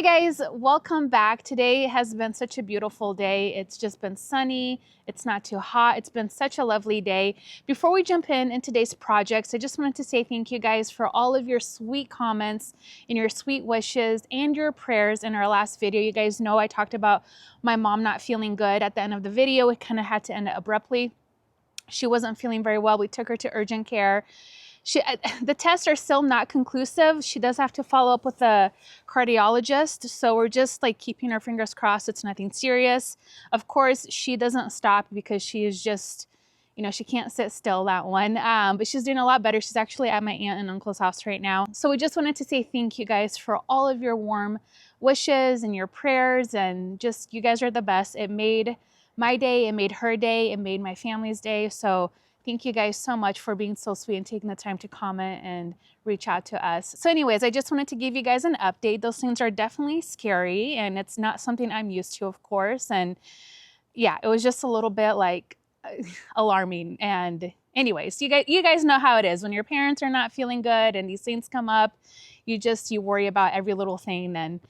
Hi guys, welcome back. Today has been such a beautiful day. It's just been sunny. It's not too hot. It's been such a lovely day. Before we jump in today's projects, I just wanted to say thank you guys for all of your sweet comments and your sweet wishes and your prayers in our last video. You guys know I talked about my mom not feeling good at the end of the video. It kind of had to end abruptly. She wasn't feeling very well. We took her to urgent care. The tests are still not conclusive. She does have to follow up with a cardiologist. So we're just like keeping our fingers crossed it's nothing serious. Of course, she doesn't stop because she is just, you know, she can't sit still, that one. But she's doing a lot better. She's actually at my aunt and uncle's house right now. So we just wanted to say thank you guys for all of your warm wishes and your prayers. And just, you guys are the best. It made my day, it made her day, it made my family's day. So thank you guys so much for being so sweet and taking the time to comment and reach out to us. So anyways, I just wanted to give you guys an update. Those things are definitely scary and it's not something I'm used to, of course. And yeah, it was just a little bit like alarming. And anyways, you guys know how it is. When your parents are not feeling good and these things come up, you worry about every little thing. And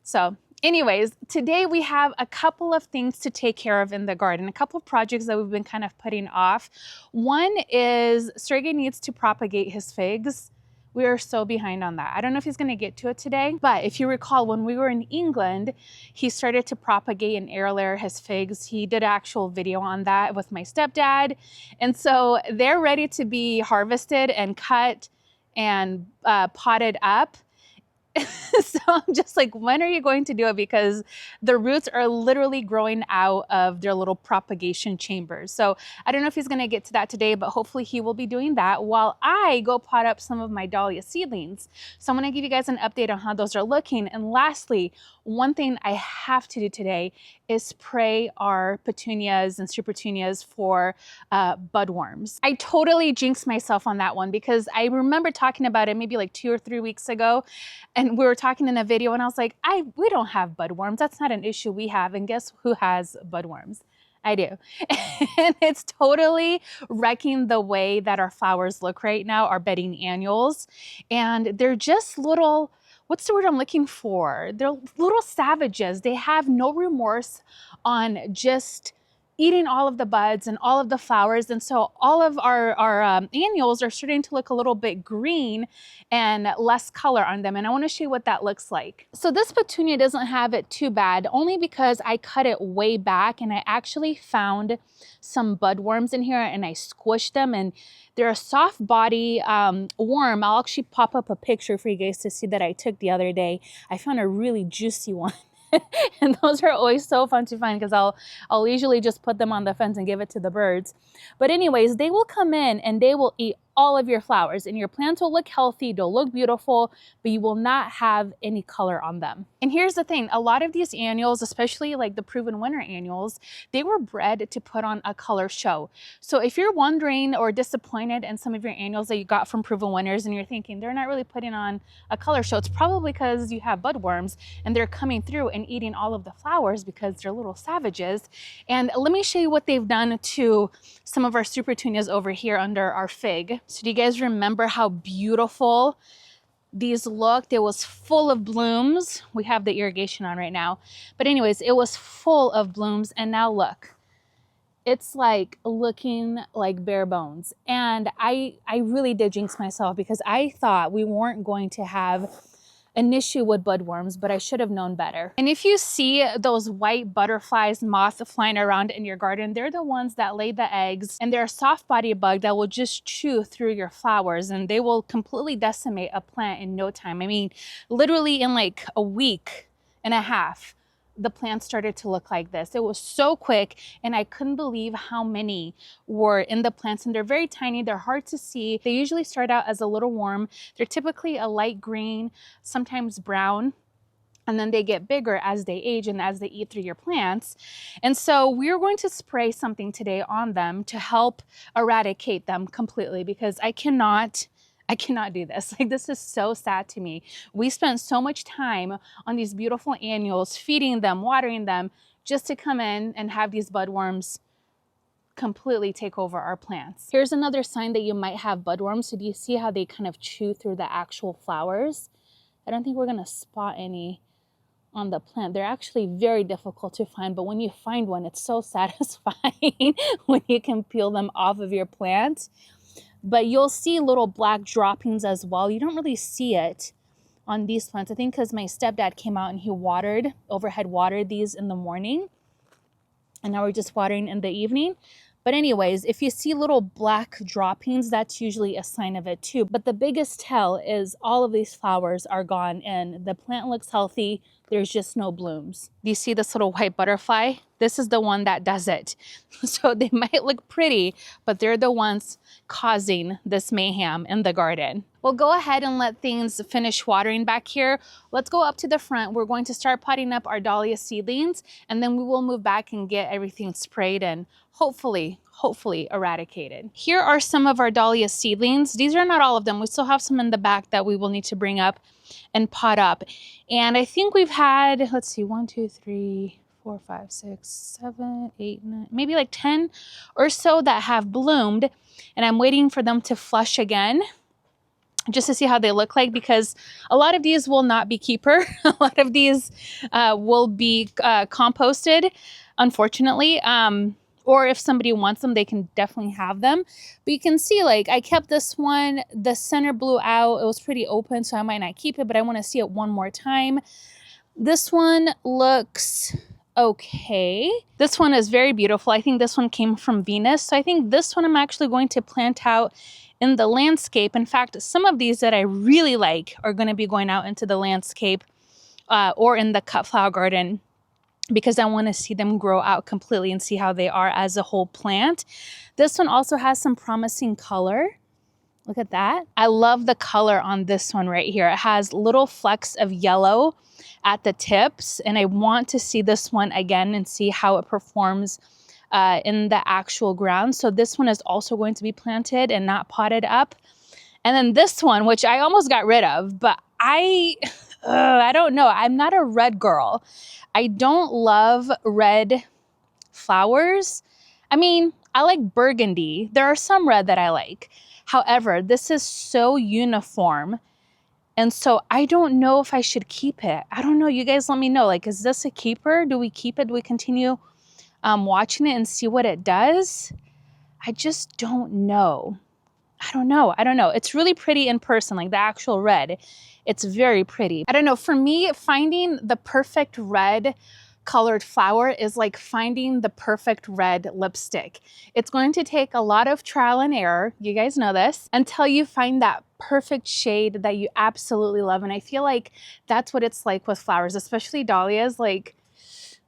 so anyways, today we have a couple of things to take care of in the garden, a couple of projects that we've been kind of putting off. One is Sergey needs to propagate his figs. We are so behind on that. I don't know if he's going to get to it today, but if you recall, when we were in England, he started to propagate and air layer his figs. He did an actual video on that with my stepdad. And so they're ready to be harvested and cut and potted up. So I'm just like, when are you going to do it? Because the roots are literally growing out of their little propagation chambers. So I don't know if he's going to get to that today, but hopefully he will be doing that while I go pot up some of my dahlia seedlings. So I'm going to give you guys an update on how those are looking. And lastly, one thing I have to do today is spray our petunias and super petunias for budworms. I totally jinxed myself on that one because I remember talking about it maybe like 2 or 3 weeks ago. And we were talking in a video and I was like, we don't have budworms. That's not an issue we have. And guess who has budworms? I do. And it's totally wrecking the way that our flowers look right now, our bedding annuals. And they're just little, what's the word I'm looking for? They're little savages. They have no remorse on just eating all of the buds and all of the flowers. And so all of our annuals are starting to look a little bit green and less color on them. And I want to show you what that looks like. So this petunia doesn't have it too bad, only because I cut it way back and I actually found some budworms in here and I squished them, and they're a soft body worm. I'll actually pop up a picture for you guys to see that I took the other day. I found a really juicy one. And those are always so fun to find because I'll usually just put them on the fence and give it to the birds. But anyways, they will come in and they will eat all of your flowers, and your plants will look healthy, they'll look beautiful, but you will not have any color on them. And here's the thing, a lot of these annuals, especially like the proven winner annuals, they were bred to put on a color show. So if you're wondering or disappointed in some of your annuals that you got from proven winners and you're thinking they're not really putting on a color show, it's probably because you have budworms and they're coming through and eating all of the flowers because they're little savages. And let me show you what they've done to some of our super petunias over here under our fig. So do you guys remember how beautiful these looked? It was full of blooms. We have the irrigation on right now. But anyways, it was full of blooms. And now look, it's like looking like bare bones. And I really did jinx myself because I thought we weren't going to have an issue with budworms, but I should have known better. And if you see those white butterflies, moths flying around in your garden, they're the ones that lay the eggs, and they're a soft body bug that will just chew through your flowers and they will completely decimate a plant in no time. I mean, literally in like a week and a half, the plants started to look like this. It was so quick and I couldn't believe how many were in the plants, and they're very tiny. They're hard to see. They usually start out as a little worm. They're typically a light green, sometimes brown, and then they get bigger as they age and as they eat through your plants. And so we're going to spray something today on them to help eradicate them completely because I cannot do this. Like, this is so sad to me. We spent so much time on these beautiful annuals, feeding them, watering them, just to come in and have these budworms completely take over our plants. Here's another sign that you might have budworms. So do you see how they kind of chew through the actual flowers? I don't think we're gonna spot any on the plant. They're actually very difficult to find, but when you find one, it's so satisfying when you can peel them off of your plant. But you'll see little black droppings as well. You don't really see it on these plants. I think because my stepdad came out and he overhead watered these in the morning. And now we're just watering in the evening. But anyways, if you see little black droppings, that's usually a sign of it too. But the biggest tell is all of these flowers are gone and the plant looks healthy. There's just no blooms. Do you see this little white butterfly? This is the one that does it. So they might look pretty, but they're the ones causing this mayhem in the garden. We'll go ahead and let things finish watering back here. Let's go up to the front. We're going to start potting up our dahlia seedlings, and then we will move back and get everything sprayed and hopefully eradicated. Here are some of our dahlia seedlings. These are not all of them. We still have some in the back that we will need to bring up and pot up. And I think we've had, let's see, 1, 2, 3, 4, 5, 6, 7, 8, 9, maybe like 10 or so that have bloomed. And I'm waiting for them to flush again, just to see how they look like, because a lot of these will not be keeper. A lot of these will be composted, unfortunately. Or if somebody wants them, they can definitely have them. But you can see, like, I kept this one, the center blew out. It was pretty open, so I might not keep it, but I want to see it one more time. This one looks okay. This one is very beautiful. I think this one came from Venus. So I think this one I'm actually going to plant out in the landscape. In fact, some of these that I really like are going to be going out into the landscape or in the cut flower garden, because I want to see them grow out completely and see how they are as a whole plant. This one also has some promising color. Look at that. I love the color on this one right here. It has little flecks of yellow at the tips, and I want to see this one again and see how it performs in the actual ground. So this one is also going to be planted and not potted up. And then this one, which I almost got rid of, but I don't know. I'm not a red girl. I don't love red flowers. I mean, I like burgundy. There are some red that I like. However, this is so uniform. And so I don't know if I should keep it. I don't know. You guys let me know. Like, is this a keeper? Do we keep it? Do we continue watching it and see what it does? I just don't know. I don't know. It's really pretty in person, like the actual red. It's very pretty. I don't know. For me, finding the perfect red colored flower is like finding the perfect red lipstick. It's going to take a lot of trial and error, you guys know this, until you find that perfect shade that you absolutely love. And I feel like that's what it's like with flowers, especially dahlias. Like,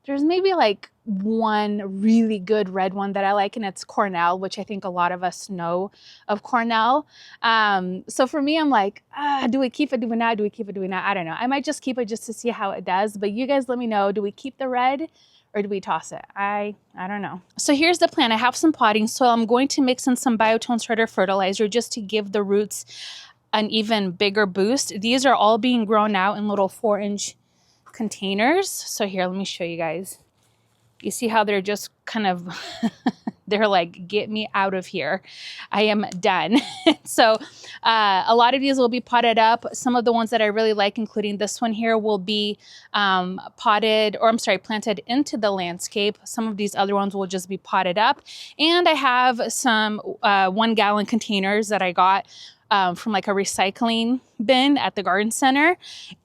there's maybe like one really good red one that I like, and it's Cornell, which I think a lot of us know of Cornell. So for me, I'm like, do we keep it? Do we not? Do we keep it? Do we not? I don't know. I might just keep it just to see how it does. But you guys let me know. Do we keep the red or do we toss it? I don't know. So here's the plan. I have some potting soil. I'm going to mix in some biotone starter fertilizer just to give the roots an even bigger boost. These are all being grown out in little 4-inch containers. So here, let me show you guys. You see how they're just kind of, they're like, get me out of here. I am done. So a lot of these will be potted up. Some of the ones that I really like, including this one here, will be planted into the landscape. Some of these other ones will just be potted up. And I have some 1-gallon containers that I got from like a recycling bin at the garden center,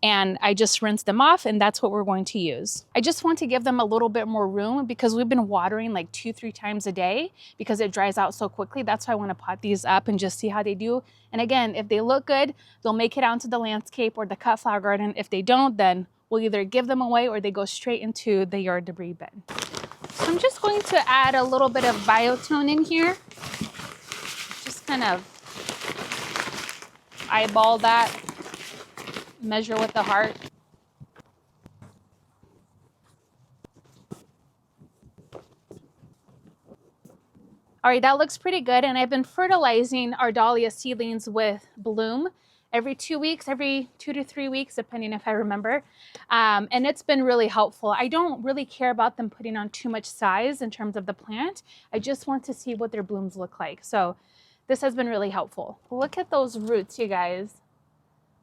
and I just rinsed them off, and that's what we're going to use. I just want to give them a little bit more room because we've been watering like 2-3 times a day because it dries out so quickly. That's why I want to pot these up and just see how they do. And again, if they look good, they'll make it onto the landscape or the cut flower garden. If they don't, then we'll either give them away or they go straight into the yard debris bin. So I'm just going to add a little bit of biotone in here. Just kind of eyeball that, measure with the heart. All right, that looks pretty good. And I've been fertilizing our dahlia seedlings with Bloom every 2 weeks, every 2 to 3 weeks, depending if I remember. And it's been really helpful. I don't really care about them putting on too much size in terms of the plant. I just want to see what their blooms look like. So this has been really helpful. Look at those roots, you guys.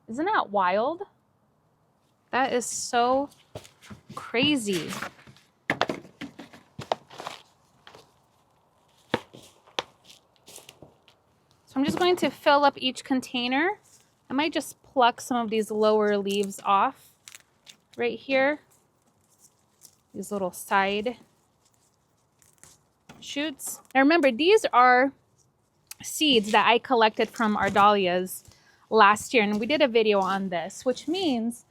Isn't that wild? That is so crazy. So I'm just going to fill up each container. I might just pluck some of these lower leaves off right here. These little side shoots. Now remember, these are seeds that I collected from our dahlias last year, and we did a video on this, which means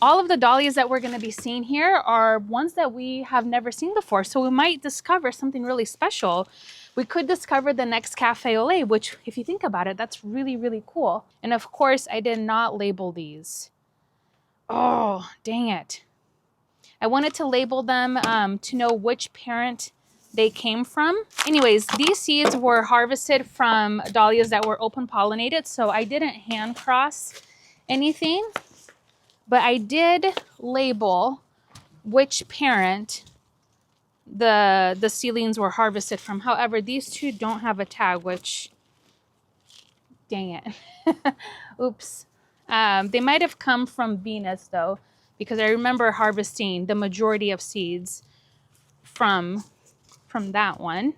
all of the dahlias that we're going to be seeing here are ones that we have never seen before. So we might discover something really special. We could discover the next cafe au lait, which if you think about it, that's really, really cool. And of course, I did not label these. Oh, dang it. I wanted to label them to know which parent they came from. Anyways, these seeds were harvested from dahlias that were open pollinated, so I didn't hand cross anything, but I did label which parent the seedlings were harvested from. However, these two don't have a tag, which, dang it. Oops. They might have come from Venus though, because I remember harvesting the majority of seeds from that one.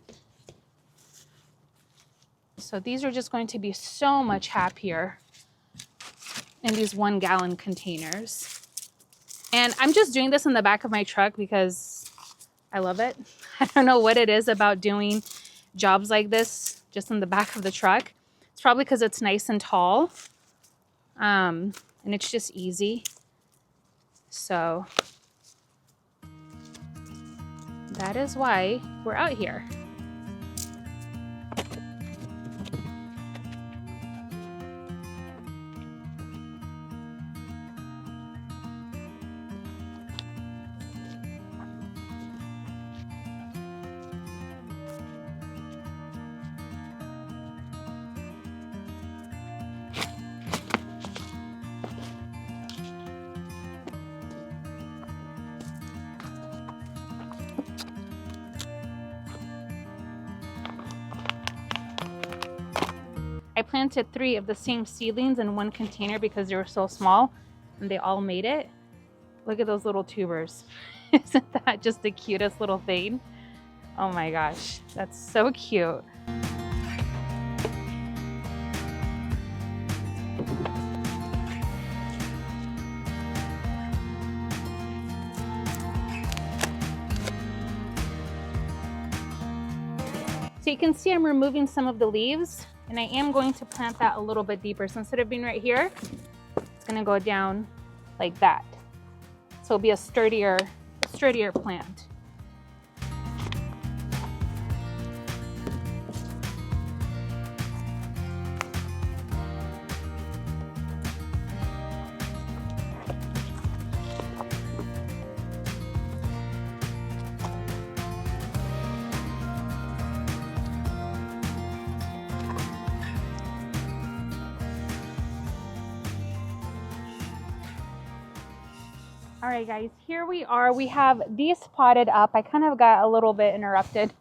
So these are just going to be so much happier in these 1 gallon containers. And I'm just doing this in the back of my truck because I love it. I don't know what it is about doing jobs like this just in the back of the truck. It's probably because it's nice and tall. And it's just easy. So that is why we're out here. I planted 3 of the same seedlings in 1 container because they were so small and they all made it. Look at those little tubers. Isn't that just the cutest little thing? Oh my gosh, that's so cute. So you can see I'm removing some of the leaves, and I am going to plant that a little bit deeper. So instead of being right here, it's gonna go down like that. So it'll be a sturdier plant. All right, guys, here we are. We have these potted up. I kind of got a little bit interrupted.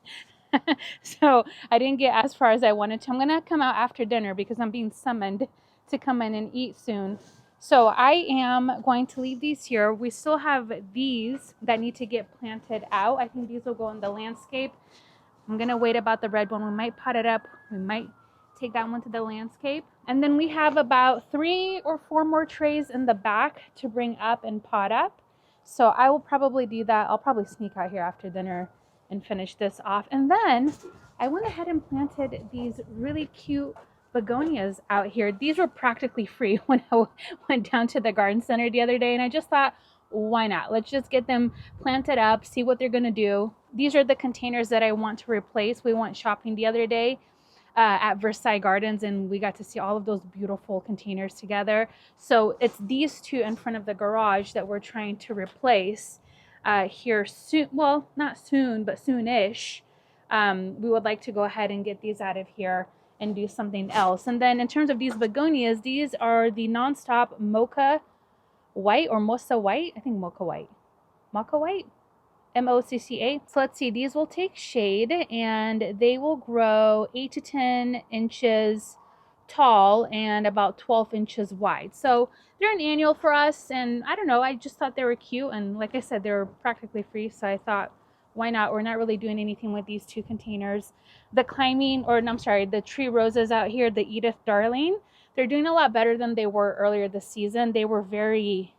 So I didn't get as far as I wanted to. I'm going to come out after dinner because I'm being summoned to come in and eat soon. So I am going to leave these here. We still have these that need to get planted out. I think these will go in the landscape. I'm going to wait about the red one. We might pot it up. We might take that one to the landscape. And then we have about 3 or 4 more trays in the back to bring up and pot up. So I will probably do that. I'll probably sneak out here after dinner and finish this off. And then I went ahead and planted these really cute begonias out here. These were practically free when I went down to the garden center the other day, and I just thought, why not? Let's just get them planted up, see what they're gonna do. These are the containers that I want to replace. We went shopping the other day at Versailles Gardens, and we got to see all of those beautiful containers together. So it's these 2 in front of the garage that we're trying to replace here soon. Well, not soon, but soonish. We would like to go ahead and get these out of here and do something else. And then in terms of these begonias, these are the nonstop mocha white or mocha white. I think mocha white. Mocha white? M-O-C-C-A. So let's see, these will take shade and they will grow 8 to 10 inches tall and about 12 inches wide. So they're an annual for us, and I don't know, I just thought they were cute, and like I said, they were practically free, so I thought, why not? We're not really doing anything with these two containers. The climbing, or no, I'm sorry, the tree roses out here, the Edith Darling, they're doing a lot better than they were earlier this season. They were very,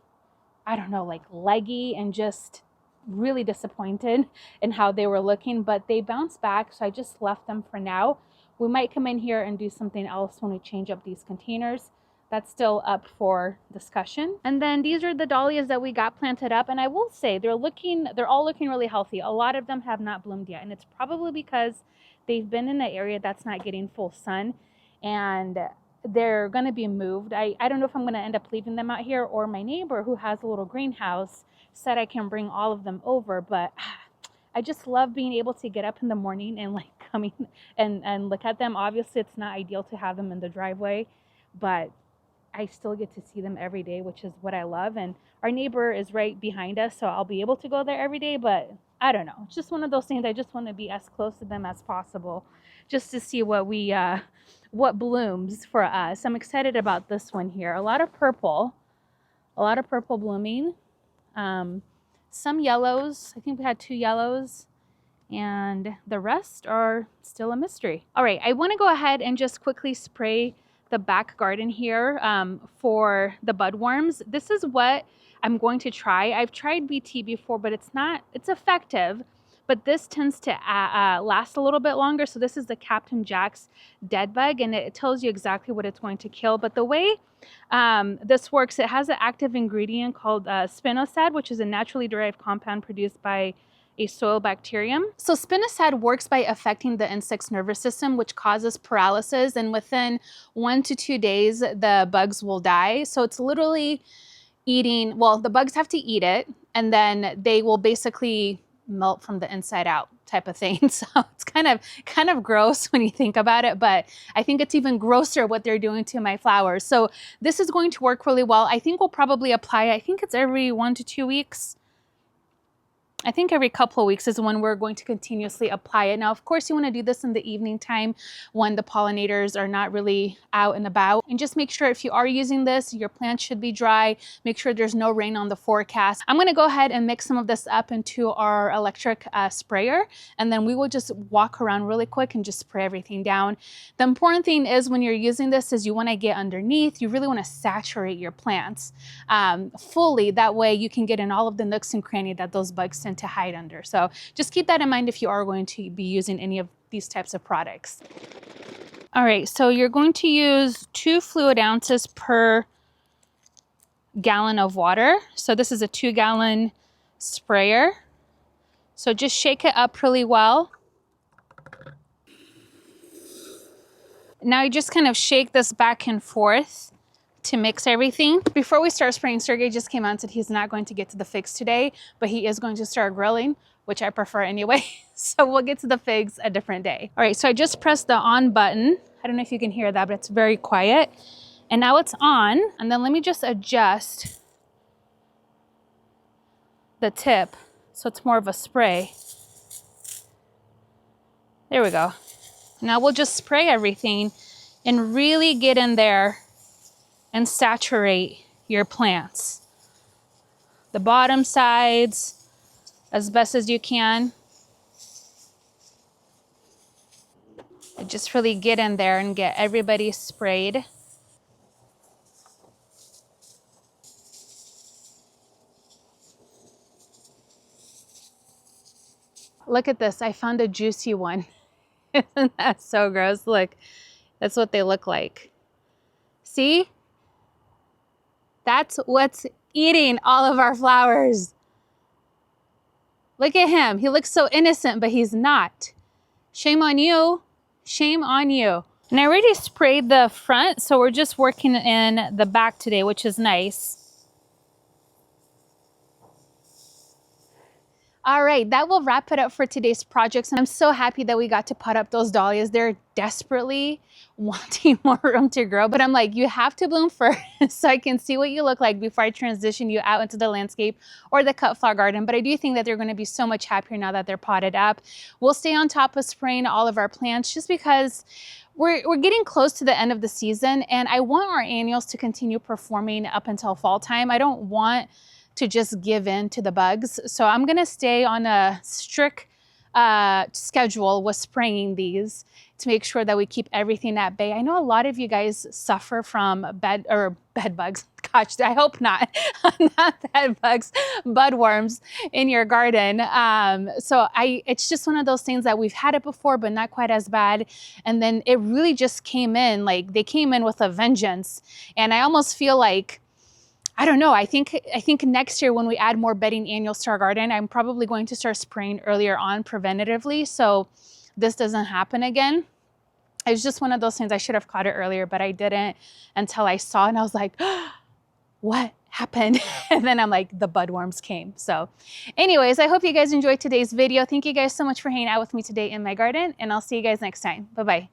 I don't know, like leggy and just really disappointed in how they were looking, but they bounced back, so I just left them for now. We might come in here and do something else when we change up these containers. That's still up for discussion. And then these are the dahlias that we got planted up, and I will say they're all looking really healthy. A lot of them have not bloomed yet, and it's probably because they've been in an area that's not getting full sun, and they're going to be moved. I don't know if I'm going to end up leaving them out here, or my neighbor who has a little greenhouse said I can bring all of them over, but I just love being able to get up in the morning and like coming and look at them. Obviously it's not ideal to have them in the driveway, but I still get to see them every day, which is what I love. And our neighbor is right behind us, so I'll be able to go there every day, but I don't know. It's just one of those things. I just want to be as close to them as possible just to see what blooms for us. I'm excited about this one here. A lot of purple blooming. Some yellows. I think we had 2 yellows, and the rest are still a mystery. All right, I want to go ahead and just quickly spray the back garden here for the budworms. This is what I'm going to try. I've tried BT before, but it's effective, but this tends to last a little bit longer. So this is the Captain Jack's dead bug, and it tells you exactly what it's going to kill. But the way this works, it has an active ingredient called spinosad, which is a naturally derived compound produced by a soil bacterium. So spinosad works by affecting the insect's nervous system, which causes paralysis, and within 1 to 2 days, the bugs will die. So it's literally eating, well, the bugs have to eat it, and then they will basically melt from the inside out type of thing. So it's kind of gross when you think about it, but I think it's even grosser what they're doing to my flowers. So this is going to work really well. I think we'll probably apply, I think it's every 1 to 2 weeks. I think every couple of weeks is when we're going to continuously apply it. Now, of course, you want to do this in the evening time when the pollinators are not really out and about. And just make sure if you are using this, your plants should be dry. Make sure there's no rain on the forecast. I'm going to go ahead and mix some of this up into our electric sprayer, and then we will just walk around really quick and just spray everything down. The important thing is when you're using this is you want to get underneath. You really want to saturate your plants fully. That way you can get in all of the nooks and crannies that those bugs tend to hide under. So just keep that in mind if you are going to be using any of these types of products. All right, so you're going to use 2 fluid ounces per gallon of water. So this is a 2-gallon sprayer. So just shake it up really well. Now you just kind of shake this back and forth to mix everything. Before we start spraying, Sergey just came out and said he's not going to get to the figs today, but he is going to start grilling, which I prefer anyway. So we'll get to the figs a different day. All right, so I just pressed the on button. I don't know if you can hear that, but it's very quiet. And now it's on. And then let me just adjust the tip so it's more of a spray. There we go. Now we'll just spray everything and really get in there and saturate your plants. The bottom sides as best as you can. And just really get in there and get everybody sprayed. Look at this, I found a juicy one. Isn't that so gross? Look, that's what they look like. See? That's what's eating all of our flowers. Look at him. He looks so innocent, but he's not. Shame on you. Shame on you. And I already sprayed the front, so we're just working in the back today, which is nice. All right, that will wrap it up for today's projects. And I'm so happy that we got to pot up those dahlias. They're desperately wanting more room to grow, but I'm like, you have to bloom first so I can see what you look like before I transition you out into the landscape or the cut flower garden. But I do think that they're going to be so much happier now that they're potted up. We'll stay on top of spraying all of our plants just because we're getting close to the end of the season, and I want our annuals to continue performing up until fall time. I don't want to just give in to the bugs. So I'm gonna stay on a strict schedule with spraying these to make sure that we keep everything at bay. I know a lot of you guys suffer from bed bugs. Gosh, I hope not. Not bed bugs, budworms in your garden. It's just one of those things that we've had it before, but not quite as bad. And then it really just came in, like they came in with a vengeance. And I almost feel like, I don't know, I think next year when we add more bedding annuals to our garden, I'm probably going to start spraying earlier on preventatively so this doesn't happen again. It's just one of those things. I should have caught it earlier, but I didn't until I saw it and I was like, what happened? And then I'm like, the budworms came. So anyways, I hope you guys enjoyed today's video. Thank you guys so much for hanging out with me today in my garden, and I'll see you guys next time. Bye-bye.